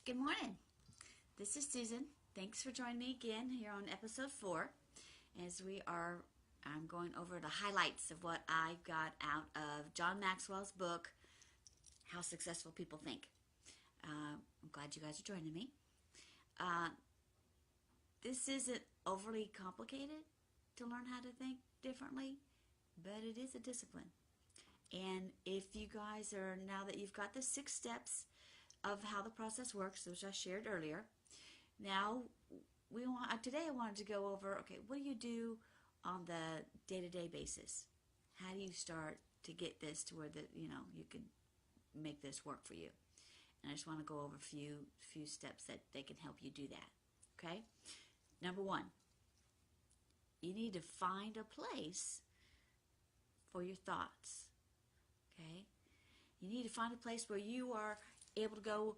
Good morning. This is Susan. Thanks for joining me again here on episode 4 as I'm going over the highlights of what I got out of John Maxwell's book, How Successful People Think. I'm glad you guys are joining me. This isn't overly complicated to learn how to think differently, but it is a discipline. And if you guys now that you've got the 6 steps of how the process works, which I shared earlier, now today I wanted to go over, okay, what do you do on the day-to-day basis? How do you start to get this to where you can make this work for you? And I just want to go over a few steps that they can help you do that. Okay? Number 1, you need to find a place for your thoughts. Okay? You need to find a place where you are able to go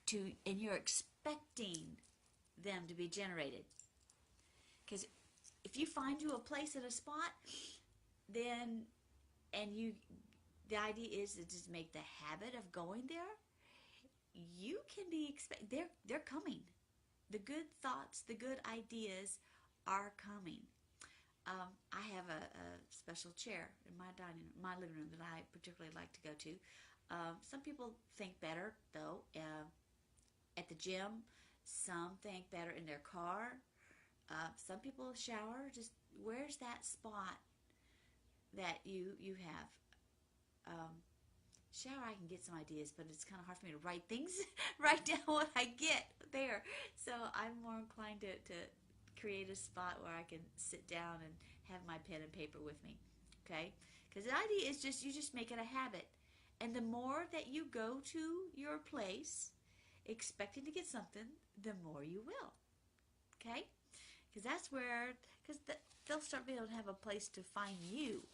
to, and you're expecting them to be generated. Because if you find you a place at a spot, then, the idea is to just make the habit of going there, you can be they're coming. The good thoughts, the good ideas are coming. I have a special chair in my living room that I particularly like to go to. Some people think better, though, at the gym. Some think better in their car. Some people shower. Just where's that spot that you have? Shower, I can get some ideas, but it's kind of hard for me to write down what I get there. So I'm more inclined to create a spot where I can sit down and have my pen and paper with me. Okay? Because the idea is you just make it a habit. And the more that you go to your place expecting to get something, the more you will. Okay? Because they'll start being able to have a place to find you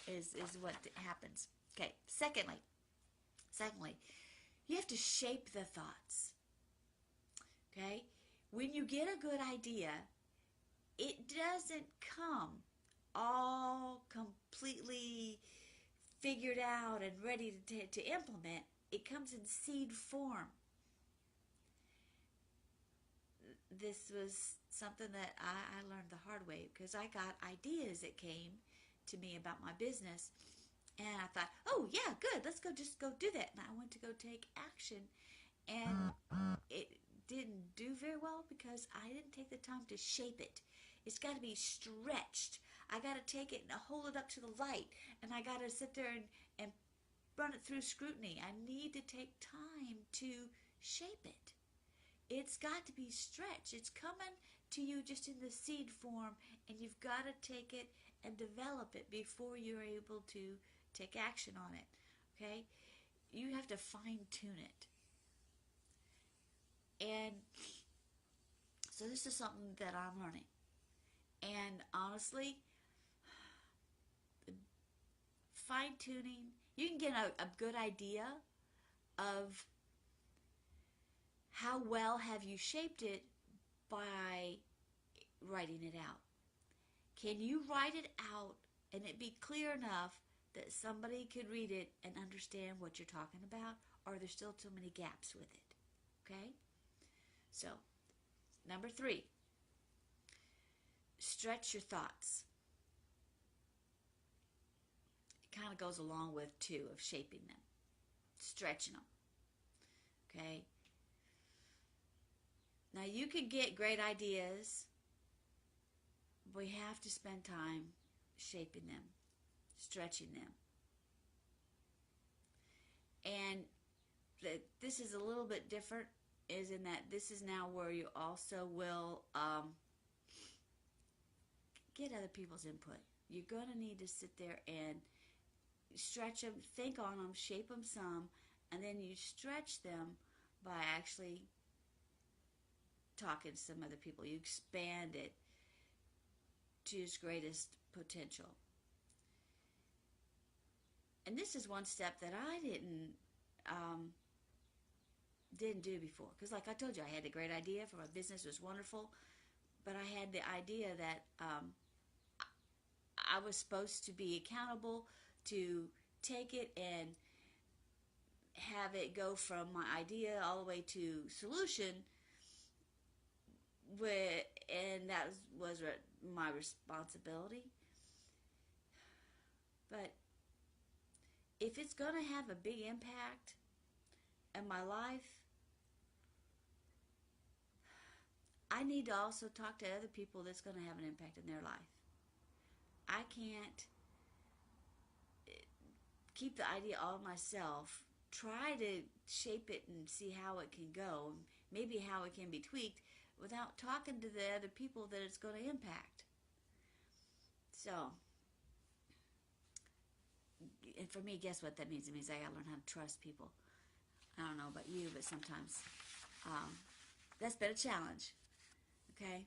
is what happens. Okay, secondly, you have to shape the thoughts. Okay? When you get a good idea, it doesn't come all completely figured out and ready to implement. It comes in seed form. This was something that I learned the hard way, because I got ideas that came to me about my business, and I thought, oh yeah, good, let's just go do that. And I went to go take action, and it didn't do very well because I didn't take the time to shape it. It's got to be stretched. I got to take it and hold it up to the light, and I got to sit there and run it through scrutiny. I need to take time to shape it. It's got to be stretched. It's coming to you just in the seed form, and you've got to take it and develop it before you're able to take action on it. Okay? You have to fine-tune it. And so this is something that I'm learning. And honestly, fine-tuning, you can get a good idea of how well have you shaped it by writing it out. Can you write it out and it be clear enough that somebody could read it and understand what you're talking about, or are there still too many gaps with it? Okay? So, number 3, stretch your thoughts. It kind of goes along with 2 of shaping them, stretching them. Okay? Now, you can get great ideas. We have to spend time shaping them, stretching them. And this is a little bit different, is in that this is now where you also will get other people's input. You're going to need to sit there and stretch them, think on them, shape them some, and then you stretch them by actually talking to some other people. You expand it to its greatest potential. And this is one step that I didn't do before, because like I told you, I had a great idea for my business. It was wonderful, but I had the idea that I was supposed to be accountable to take it and have it go from my idea all the way to solution, and that was my responsibility. But if it's going to have a big impact in my life, I need to also talk to other people that's going to have an impact in their life. I can't keep the idea all myself. Try to shape it and see how it can go, maybe how it can be tweaked without talking to the other people that it's going to impact. So, and for me, guess what that means? It means I gotta learn how to trust people. I don't know about you, but sometimes that's been a challenge, okay?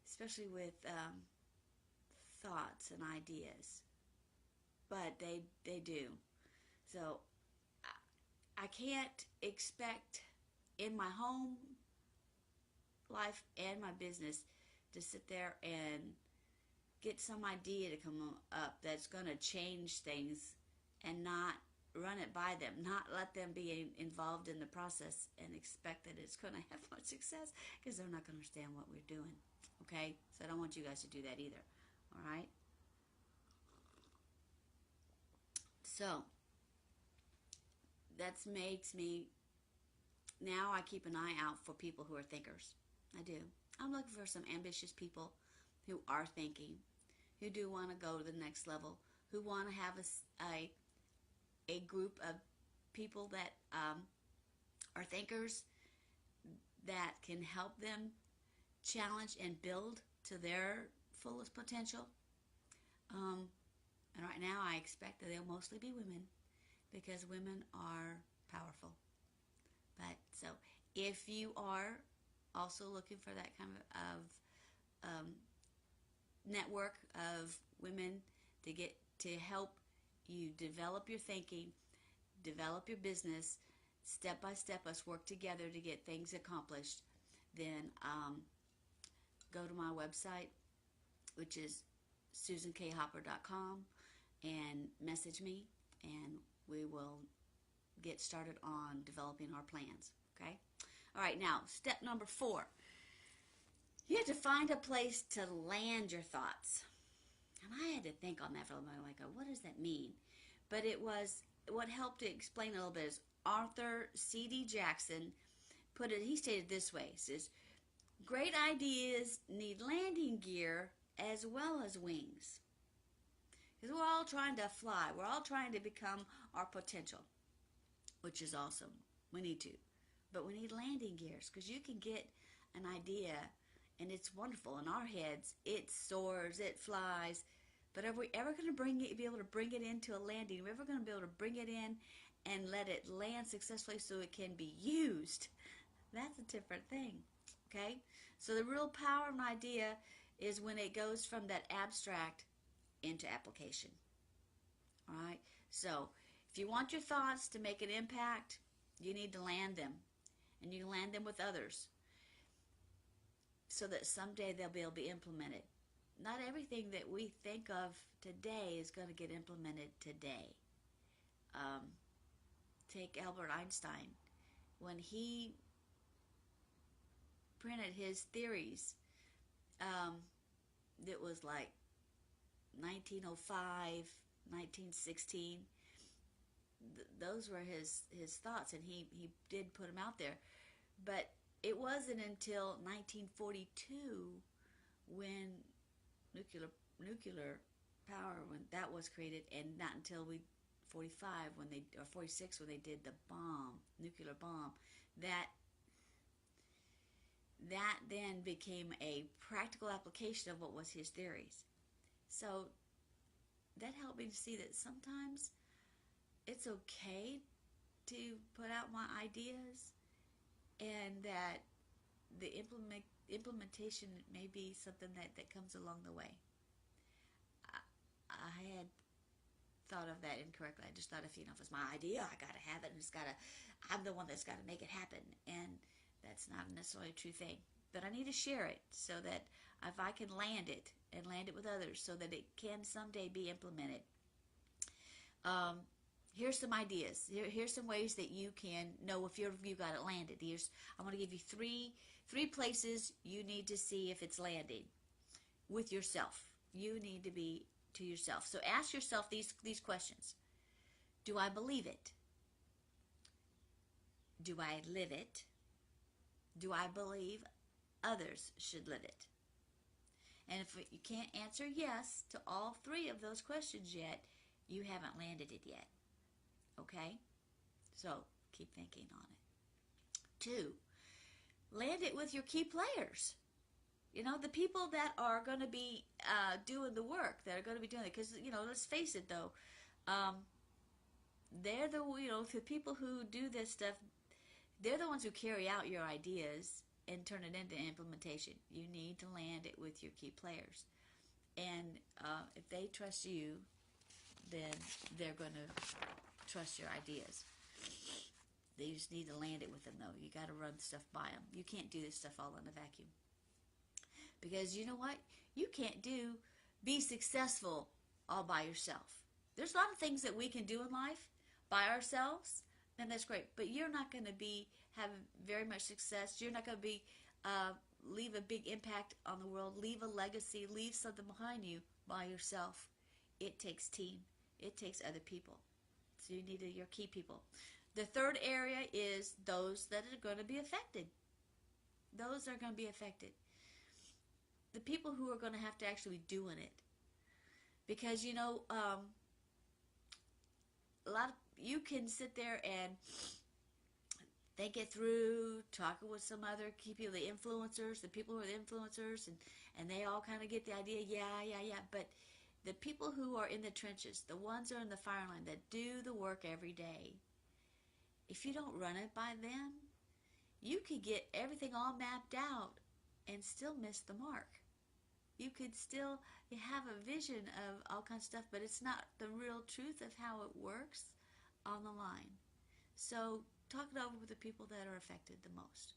Especially with thoughts and ideas. But they do. So I can't expect in my home life and my business to sit there and get some idea to come up that's going to change things and not run it by them, not let them be involved in the process and expect that it's going to have much success, because they're not going to understand what we're doing. Okay? So I don't want you guys to do that either. All right? So that makes me, now I keep an eye out for people who are thinkers. I do. I'm looking for some ambitious people who are thinking, who do want to go to the next level, who want to have a group of people that are thinkers that can help them challenge and build to their fullest potential. And right now I expect that they'll mostly be women, because women are powerful. But so if you are also looking for that kind of network of women to help you develop your thinking, develop your business, step by step, us work together to get things accomplished, then go to my website, which is susankHopper.com, and message me, and we will get started on developing our plans. Okay? All right, now, step number 4. You have to find a place to land your thoughts. And I had to think on that for a moment, like, what does that mean? But it was, what helped to explain a little bit is Arthur C.D. Jackson put it, he stated this way, he says, great ideas need landing gear as well as wings. Because we're all trying to fly. We're all trying to become our potential, which is awesome. We need to. But we need landing gears, because you can get an idea and it's wonderful in our heads. It soars, it flies. But are we ever going to be able to bring it into a landing? Are we ever going to be able to bring it in and let it land successfully so it can be used? That's a different thing. Okay? So the real power of an idea is when it goes from that abstract into application. All right? So if you want your thoughts to make an impact, you need to land them. And you land them with others, so that someday they'll be able to be implemented. Not everything that we think of today is going to get implemented today. Take Albert Einstein. When he printed his theories, it was like 1905, 1916. Those were his thoughts, and he did put them out there. But it wasn't until 1942 when nuclear power, when that was created, and not until 46 when they did the nuclear bomb, that then became a practical application of what was his theories. So that helped me to see that sometimes it's okay to put out my ideas, and that the implementation may be something that comes along the way. I had thought of that incorrectly. I just thought, if it's my idea, I gotta have it, and I'm the one that's gotta make it happen. And that's not necessarily a true thing. But I need to share it so that if I can land it and land it with others, so that it can someday be implemented. Here's some ideas. Here's some ways that you can know if you got it landed. I'm going to give you three places you need to see if it's landing with yourself. You need to be to yourself. So ask yourself these questions. Do I believe it? Do I live it? Do I believe others should live it? And if you can't answer yes to all three of those questions yet, you haven't landed it yet. Okay? So keep thinking on it. 2, land it with your key players. You know, the people that are going to be doing the work, that are going to be doing it. Because, you know, let's face it, though, they're the people who do this stuff, they're the ones who carry out your ideas and turn it into implementation. You need to land it with your key players. And if they trust you, then they're going to trust your ideas. They just need to land it with them, though. You got to run stuff by them. You can't do this stuff all in a vacuum. Because you know what? You can't be successful all by yourself. There's a lot of things that we can do in life by ourselves, and that's great. But you're not going to have very much success. You're not going to leave a big impact on the world, leave a legacy, leave something behind you by yourself. It takes team. It takes other people. So you need your key people. The third area is those that are going to be affected. Those are going to be affected. The people who are going to have to actually be doing it. Because, you know, you can sit there and think it through, talking with some other key people, the influencers, the people who are the influencers, and they all kind of get the idea, yeah. But the people who are in the trenches, the ones who are in the fire line that do the work every day, if you don't run it by them, you could get everything all mapped out and still miss the mark. You could still have a vision of all kinds of stuff, but it's not the real truth of how it works on the line. So talk it over with the people that are affected the most.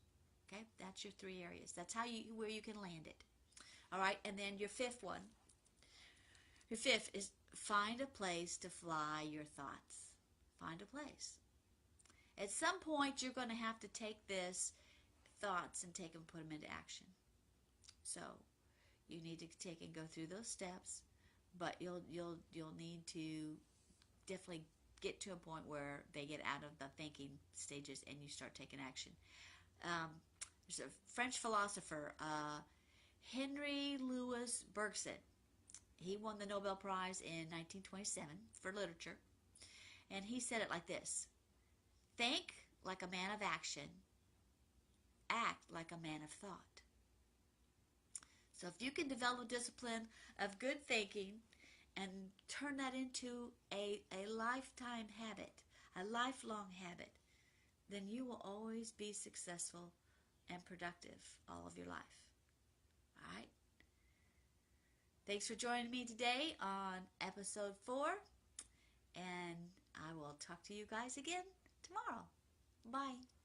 Okay, that's your 3 areas. That's where you can land it. All right, and then your 5th one. Your 5th is find a place to fly your thoughts. Find a place. At some point, you're going to have to take this thoughts and take them, put them into action. So you need to take and go through those steps, but you'll need to definitely get to a point where they get out of the thinking stages and you start taking action. There's a French philosopher, Henri-Louis Bergson. He won the Nobel Prize in 1927 for literature, and he said it like this: think like a man of action, act like a man of thought. So if you can develop a discipline of good thinking and turn that into a lifetime habit, a lifelong habit, then you will always be successful and productive all of your life. All right? Thanks for joining me today on episode 4, and I will talk to you guys again tomorrow. Bye.